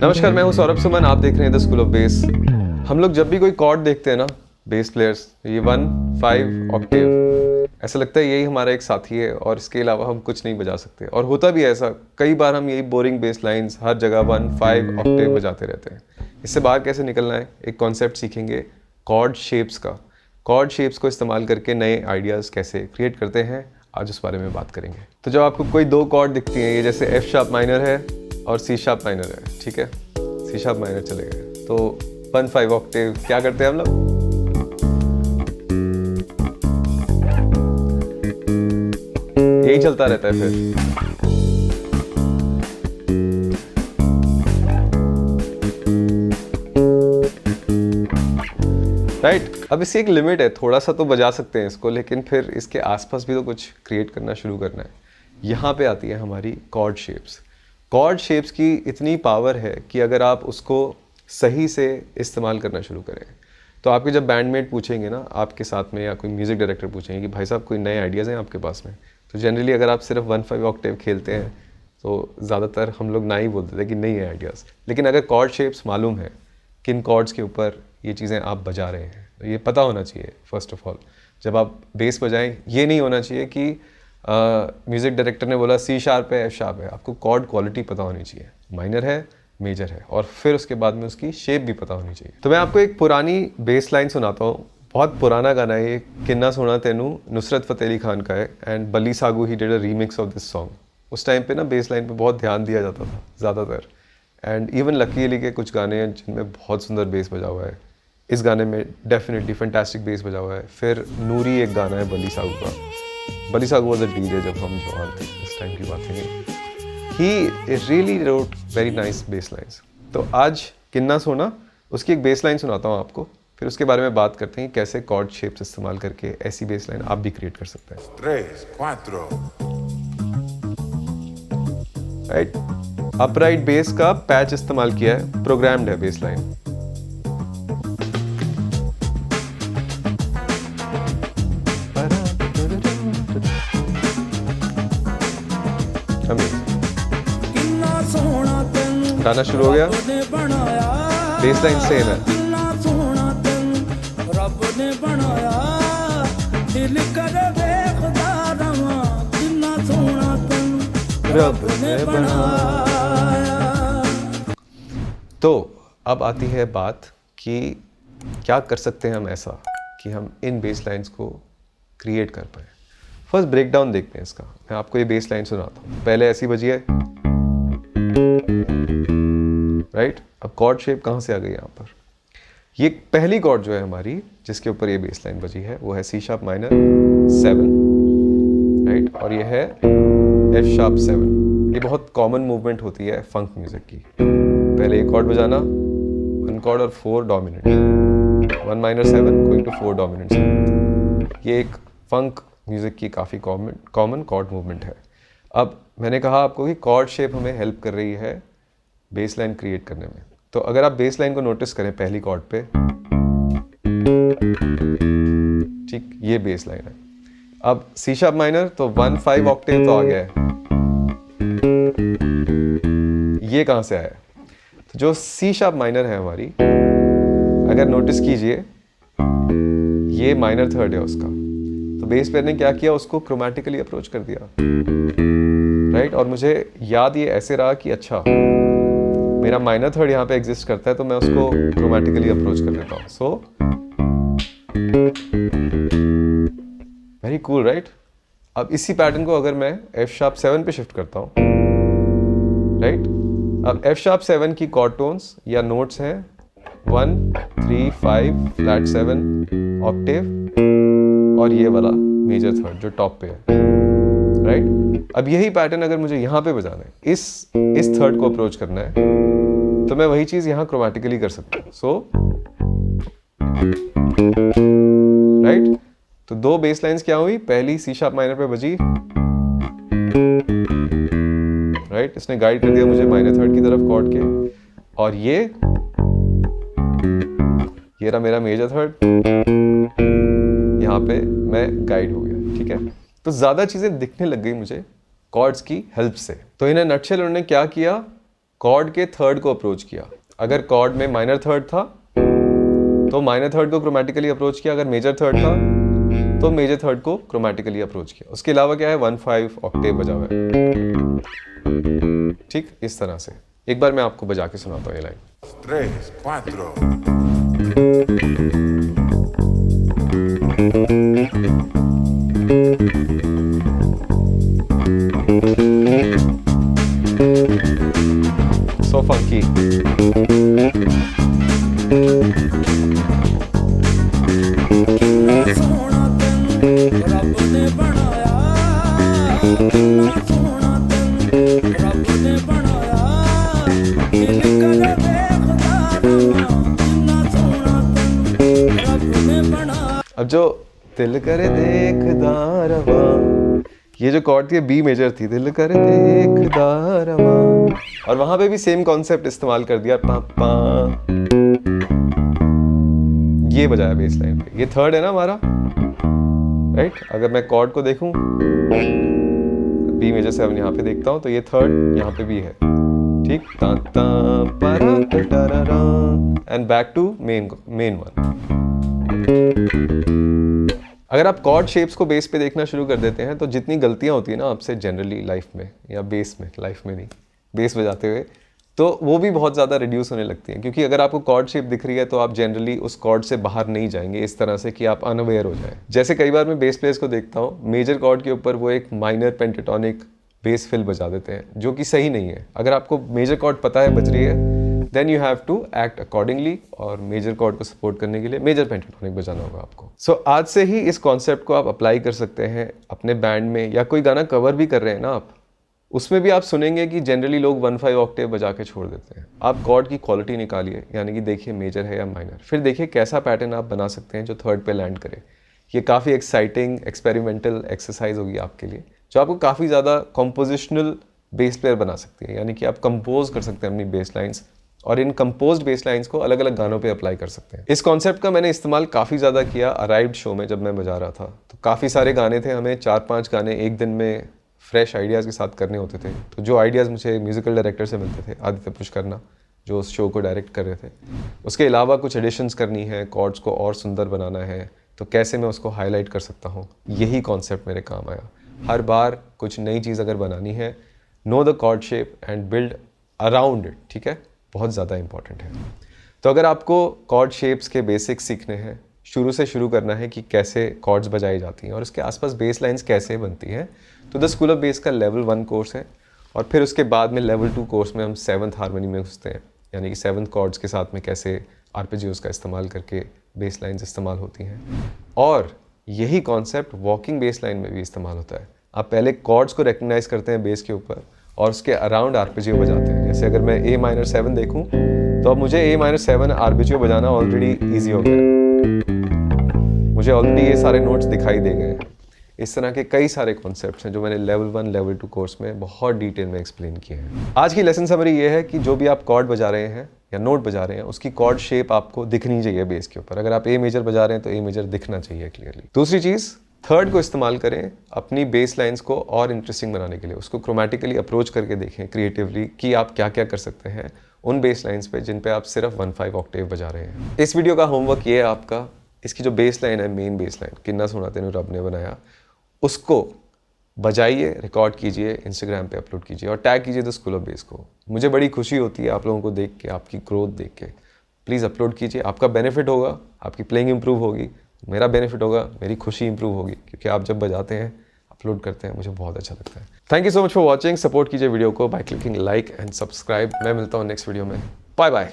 नमस्कार, मैं हूं सौरभ सुमन। आप देख रहे हैं द स्कूल ऑफ बेस। हम लोग जब भी कोई कॉर्ड देखते हैं ना, बेस प्लेयर्स, ये 1 5 ऑक्टेव, ऐसा लगता है यही हमारा एक साथी है और इसके अलावा हम कुछ नहीं बजा सकते। और होता भी है ऐसा, कई बार हम यही बोरिंग बेस लाइंस हर जगह 1 5 ऑक्टेव बजाते रहते हैं। इससे बाहर कैसे निकलना है, एक कॉन्सेप्ट सीखेंगे कॉर्ड शेप्स का। कॉर्ड शेप्स को इस्तेमाल करके नए आइडियाज़ कैसे क्रिएट करते हैं, आज उस बारे में बात करेंगे। तो जब आपको कोई दो कॉर्ड दिखती हैं, ये जैसे एफ शार्प माइनर है और सी शार्प माइनर है, ठीक है, सी शार्प माइनर चले गए, तो 1 5 ऑक्टेव क्या करते हैं हम लोग, यही चलता रहता है फिर। राइट, अब इसकी एक लिमिट है, थोड़ा सा तो बजा सकते हैं इसको, लेकिन फिर इसके आसपास भी तो कुछ क्रिएट करना शुरू करना है। यहाँ पे आती है हमारी कॉर्ड शेप्स। कॉर्ड शेप्स की इतनी पावर है कि अगर आप उसको सही से इस्तेमाल करना शुरू करें, तो आपके जब बैंडमेट पूछेंगे ना आपके साथ में, या कोई म्यूज़िक डायरेक्टर पूछेंगे कि भाई साहब कोई नए आइडियाज़ हैं आपके पास में, तो जनरली अगर आप सिर्फ 1 5 ऑक्टेव खेलते हैं तो ज़्यादातर हम लोग ना ही बोलते थे कि नहीं है आइडियाज़। लेकिन अगर कॉर्ड शेप्स मालूम है, किन कॉर्ड्स के ऊपर ये चीज़ें आप बजा रहे हैं, तो ये पता होना चाहिए। फर्स्ट ऑफ ऑल, जब आप बेस बजाएं, ये नहीं होना चाहिए कि म्यूज़िक डायरेक्टर ने बोला सी शार्प है, एफ शार्प है। आपको कॉर्ड क्वालिटी पता होनी चाहिए, माइनर है, मेजर है, और फिर उसके बाद में उसकी शेप भी पता होनी चाहिए। तो मैं आपको एक पुरानी बेस लाइन सुनाता हूँ। बहुत पुराना गाना है ये, किन्ना सोना तेनू, नुसरत फ़तेह अली खान का है, and Bali सागू he did a remix of this song. उस टाइम पे ना बेस लाइन पे बहुत ध्यान दिया जाता था ज़्यादातर, एंड इवन लकी अली के कुछ गाने हैं जिनमें बहुत सुंदर बेस बजा हुआ है। इस गाने में डेफिनेटली फैंटास्टिक बेस बजा हुआ है। फिर नूरी एक गाना है बली सागू का, बली सागू वॉज अ डीजे जब हम जवान थे, इस टाइम की बात है। He really wrote very nice bass lines. तो आज किन्ना सोना, उसकी एक बेस लाइन सुनाता हूँ आपको, फिर उसके बारे में बात करते हैं कैसे कॉर्ड शेप्स इस्तेमाल करके ऐसी बेस लाइन आप भी क्रिएट कर सकते हैं। 3, 4. राइट, अपराइट बेस का पैच इस्तेमाल किया है, प्रोग्राम्ड है बेस लाइन। गाना शुरू हो गया, बेस लाइन सेम है। तो अब आती है बात कि क्या कर सकते हैं हम ऐसा कि हम इन बेस लाइन्स को क्रिएट कर पाए। फर्स्ट ब्रेक डाउन देखते हैं इसका। मैं आपको ये बेस लाइन सुनाता हूँ। पहले ऐसी बजी है, राइट। अब कॉर्ड शेप कहाँ से आ गई यहाँ पर? ये पहली कॉर्ड जो है हमारी, जिसके ऊपर ये बेस लाइन बजी है, वो है सी शार्प माइनर 7, राइट, और ये है एफ शार्प 7। ये बहुत कॉमन मूवमेंट होती है फंक म्यूजिक की। पहले एक कॉर्ड बजाना, 1 कॉर्ड और 4 dominant, 1 minor 7 going to 4 dominant 7। ये एक फंक म्यूजिक की काफ़ी कॉमन कॉर्ड मूवमेंट है। अब मैंने कहा आपको कि कॉर्ड शेप हमें हेल्प कर रही है बेस लाइन क्रिएट करने में। तो अगर आप बेस लाइन को नोटिस करें पहली कॉर्ड पे, ठीक, ये बेस लाइन है। अब सी शार्प माइनर तो 1 5 ऑक्टेव तो आ गया है, ये कहाँ से आया? तो जो सी शार्प माइनर है हमारी, अगर नोटिस कीजिए, ये माइनर थर्ड है उसका। तो बेस प्लेयर ने क्या किया, उसको क्रोमैटिकली अप्रोच कर दिया, राइट। और मुझे याद ये ऐसे रहा कि अच्छा, मेरा माइनर थर्ड यहाँ पे एग्जिस्ट करता है, तो मैं उसको क्रोमैटिकली अप्रोच कर देता हूँ। So very cool, right. अब इसी पैटर्न को अगर मैं एफ शार्प 7 पे शिफ्ट करता हूँ, राइट। अब एफ शार्प 7 की कॉर्ड टोन्स या नोट्स हैं 1 3 5 फ्लैट 7 ऑक्टेव, और ये वाला मेजर थर्ड जो टॉप पे है, राइट। अब यही पैटर्न अगर मुझे यहाँ पे बजाना है, इस थर्ड को अप्रोच करना है, तो मैं वही चीज़ यहाँ क्रोमैटिकली कर सकता हूँ। सो राइट, तो दो बेस लाइन्स क्या हुई, पहली सी शार्प माइनर पे बजी, राइट, इसने गाइड कर दिया मुझे माइनर थर्ड की तरफ कॉर्ड के, और ये रहा मेरा मेजर थर्ड, यहाँ पे मैं गाइड हो गया, ठीक है। तो ज़्यादा चीज़ें दिखने लग गई मुझे कॉर्ड्स की हेल्प से। तो इन्हें नटशेल उन्होंने क्या किया, कॉर्ड के थर्ड को अप्रोच किया। अगर कॉर्ड में माइनर थर्ड था तो माइनर थर्ड को क्रोमेटिकली अप्रोच किया, अगर मेजर थर्ड था तो मेजर थर्ड को क्रोमेटिकली अप्रोच किया। उसके अलावा क्या है, 1/5 ऑक्टेव बजा हुआ है। ठीक, इस तरह से। एक बार मैं आपको बजा के सुनाता हूँ ये लाइन। 3, 4. So funky. अब जो दिल करे देखदा रवा, ये जो कॉर्ड थी बी मेजर थी, दिल करे देखदा रवा, और वहां पे भी सेम कॉन्सेप्ट इस्तेमाल कर दिया, पा पा, ये बजाया बेस लाइन पे। ये थर्ड है ना हमारा, राइट। अगर मैं कॉर्ड को देखूं, बी मेजर 7 यहाँ पे देखता हूं तो ये थर्ड यहाँ पे भी है, ठीक। ता ता परा टा रा रा, and back to main one. अगर आप कॉर्ड शेप्स को बेस पे देखना शुरू कर देते हैं तो जितनी गलतियां होती है ना आपसे जनरली लाइफ में, या बेस में, लाइफ में नहीं, बेस बजाते हुए, तो वो भी बहुत ज़्यादा रिड्यूस होने लगती हैं। क्योंकि अगर आपको कॉर्ड शेप दिख रही है तो आप जनरली उस कॉर्ड से बाहर नहीं जाएंगे इस तरह से कि आप अनअवेयर हो जाए। जैसे कई बार मैं बेस प्लेयर्स को देखता हूँ, मेजर कॉर्ड के ऊपर वो एक माइनर पेंटाटोनिक बेस फिल बजा देते हैं, जो कि सही नहीं है। अगर आपको मेजर कॉर्ड पता है बज रही है, then you have to act accordingly, और मेजर कॉर्ड को सपोर्ट करने के लिए मेजर पेंटाटोनिक बजाना होगा आपको। सो आज से ही इस कॉन्सेप्ट को आप अप्लाई कर सकते हैं अपने बैंड में, या कोई गाना कवर भी कर रहे हैं ना आप, उसमें भी आप सुनेंगे कि जनरली लोग 1/5 ऑक्टेव बजा के छोड़ देते हैं। आप कॉर्ड की क्वालिटी निकालिए, यानी कि देखिए मेजर है या माइनर, फिर देखिए कैसा पैटर्न आप बना सकते हैं जो थर्ड पे लैंड करे। ये काफ़ी एक्साइटिंग एक्सपेरिमेंटल एक्सरसाइज होगी आपके लिए, जो आपको काफ़ी ज़्यादा कॉम्पोजिशनल बेस प्लेयर बना सकती है। यानी कि आप कंपोज कर सकते हैं अपनी बेस लाइन्स, और इन कंपोज्ड बेस लाइन्स को अलग अलग गानों पे अप्लाई कर सकते हैं। इस कॉन्सेप्ट का मैंने इस्तेमाल काफ़ी ज़्यादा किया अराइव्ड शो में, जब मैं बजा रहा था तो काफ़ी सारे गाने थे, हमें 4-5 गाने एक दिन में फ्रेश आइडियाज़ के साथ करने होते थे। तो जो आइडियाज़ मुझे म्यूज़िकल डायरेक्टर से मिलते थे, आदित्य पुष्करना, जो उस शो को डायरेक्ट कर रहे थे, उसके अलावा कुछ एडिशंस करनी है, कॉर्ड्स को और सुंदर बनाना है, तो कैसे मैं उसको हाईलाइट कर सकता हूँ, यही कॉन्सेप्ट मेरे काम आया। हर बार कुछ नई चीज़ अगर बनानी है, know the chord shape and build around it, ठीक है, बहुत ज़्यादा इंपॉर्टेंट है। तो अगर आपको कॉर्ड शेप्स के बेसिक्स सीखने हैं, शुरू से शुरू करना है कि कैसे कॉर्ड्स बजाई जाती हैं और उसके आसपास बेस लाइन्स कैसे बनती हैं, तो द स्कूल ऑफ बेस का लेवल 1 कोर्स है, और फिर उसके बाद में लेवल 2 कोर्स में हम 7th हार्मनी में घुसते हैं, यानी कि 7th कॉर्ड्स के साथ में कैसे आर्पेजियोस का इस्तेमाल करके बेस लाइन्स इस्तेमाल होती हैं। और यही कॉन्सेप्ट वॉकिंग बेस लाइन में भी इस्तेमाल होता है। आप पहले कॉर्ड्स को रिकग्नाइज करते हैं बेस के ऊपर, और उसके अराउंड आर्पेजियो बजाते हैं। जैसे अगर मैं A-7 देखूं, तो अब मुझे A-7 आर्पेजियो बजाना ऑलरेडी ईजी हो गया, मुझे ऑलरेडी ये सारे नोट्स दिखाई दे गए हैं। इस तरह के कई सारे कॉन्सेप्ट्स हैं जो मैंने लेवल 1 लेवल 2 कोर्स में बहुत डिटेल में एक्सप्लेन किए हैं। आज की लेसन समरी ये है कि जो भी आप कॉर्ड बजा रहे हैं या नोट बजा रहे हैं, उसकी कॉर्ड शेप आपको दिखनी चाहिए बेस के ऊपर। अगर आप ए मेजर बजा रहे हैं तो ए मेजर दिखना चाहिए क्लियरली। दूसरी चीज़, थर्ड को इस्तेमाल करें अपनी बेस लाइन्स को और इंटरेस्टिंग बनाने के लिए। उसको क्रोमेटिकली अप्रोच करके देखें क्रिएटिवली कि आप क्या क्या कर सकते हैं उन बेस लाइन्स पे जिन पे आप सिर्फ 1/5 ऑक्टेव बजा रहे हैं। इस वीडियो का होमवर्क ये है आपका, इसकी जो बेस लाइन है, मेन बेस लाइन, किन्ना सोना तेनू रब ने बनाया, उसको बजाइए, रिकॉर्ड कीजिए, इंस्टाग्राम पे अपलोड कीजिए और टैग कीजिए द स्कूल ऑफ बेस को। मुझे बड़ी खुशी होती है आप लोगों को देख के, आपकी ग्रोथ देख के। प्लीज़ अपलोड कीजिए, आपका बेनिफिट होगा, आपकी प्लेइंग इंप्रूव होगी, मेरा बेनिफिट होगा, मेरी खुशी इंप्रूव होगी, क्योंकि आप जब बजाते हैं, अपलोड करते हैं, मुझे बहुत अच्छा लगता है। Thank you so much for watching. Support कीजिए वीडियो को by clicking like and subscribe. मैं मिलता हूँ नेक्स्ट वीडियो में। Bye bye.